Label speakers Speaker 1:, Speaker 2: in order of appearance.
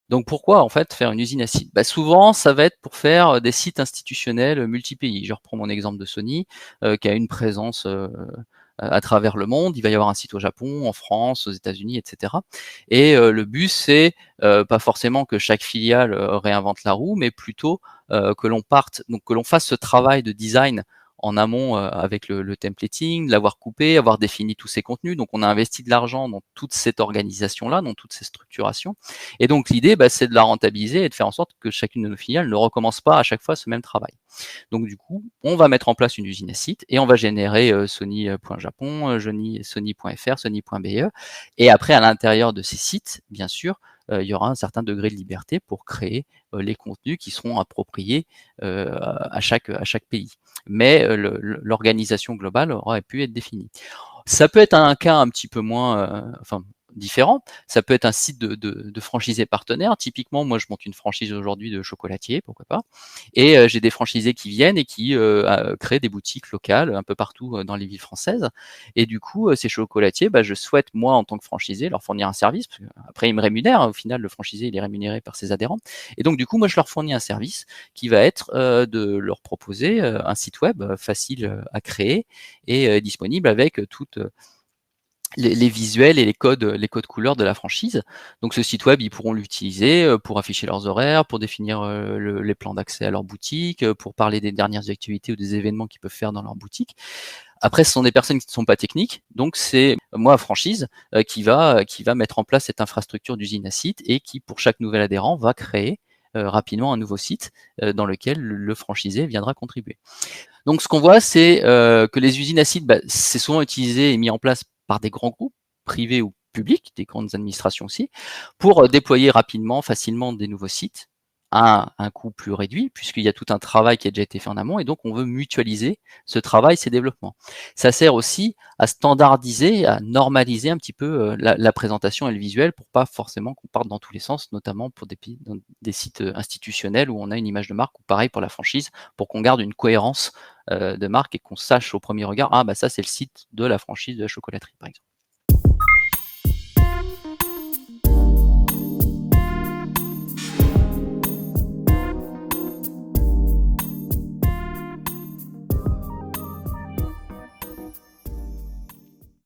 Speaker 1: Donc pourquoi en fait faire une usine à sites? Bah, souvent ça va être pour faire des sites institutionnels multi-pays. Je reprends mon exemple de Sony qui a une présence à travers le monde. Il va y avoir un site au Japon, en France, aux États-Unis, etc. Et le but c'est pas forcément que chaque filiale réinvente la roue, mais plutôt que l'on parte, donc que l'on fasse ce travail de design en amont avec le templating, l'avoir coupé, avoir défini tous ces contenus. Donc on a investi de l'argent dans toute cette organisation-là, dans toutes ces structurations. Et donc l'idée, bah, c'est de la rentabiliser et de faire en sorte que chacune de nos filiales ne recommence pas à chaque fois ce même travail. Donc du coup, on va mettre en place une usine à site et on va générer Sony.Japon, Sony.fr, Sony.be. Et après, à l'intérieur de ces sites, bien sûr, il y aura un certain degré de liberté pour créer les contenus qui seront appropriés à chaque pays. Mais l'organisation globale aura pu être définie. Ça peut être un cas un petit peu moins, différent. Ça peut être un site de franchisé partenaire. Typiquement, moi, je monte une franchise aujourd'hui de chocolatier, pourquoi pas. Et j'ai des franchisés qui viennent et qui créent des boutiques locales un peu partout dans les villes françaises. Et du coup, ces chocolatiers, bah, je souhaite, moi, en tant que franchisé, leur fournir un service. Parce que après, ils me rémunèrent. Au final, le franchisé, il est rémunéré par ses adhérents. Et donc, du coup, moi, je leur fournis un service qui va être de leur proposer un site web facile à créer et disponible avec toutes les visuels et les codes couleurs de la franchise. Donc ce site web, ils pourront l'utiliser pour afficher leurs horaires, pour définir les plans d'accès à leur boutique, pour parler des dernières activités ou des événements qu'ils peuvent faire dans leur boutique. Après, ce sont des personnes qui ne sont pas techniques, donc c'est moi, franchise, qui va mettre en place cette infrastructure d'usine à site et qui, pour chaque nouvel adhérent, va créer rapidement un nouveau site dans lequel le franchisé viendra contribuer. Donc ce qu'on voit, c'est que les usines à sites, bah, c'est souvent utilisé et mis en place par des grands groupes, privés ou publics, des grandes administrations aussi, pour déployer rapidement, facilement des nouveaux sites à un coût plus réduit, puisqu'il y a tout un travail qui a déjà été fait en amont, et donc on veut mutualiser ce travail, ces développements. Ça sert aussi à standardiser, à normaliser un petit peu la présentation et le visuel pour pas forcément qu'on parte dans tous les sens, notamment pour dans des sites institutionnels où on a une image de marque, ou pareil pour la franchise, pour qu'on garde une cohérence de marque et qu'on sache au premier regard, ah bah ça c'est le site de la franchise de la chocolaterie par exemple.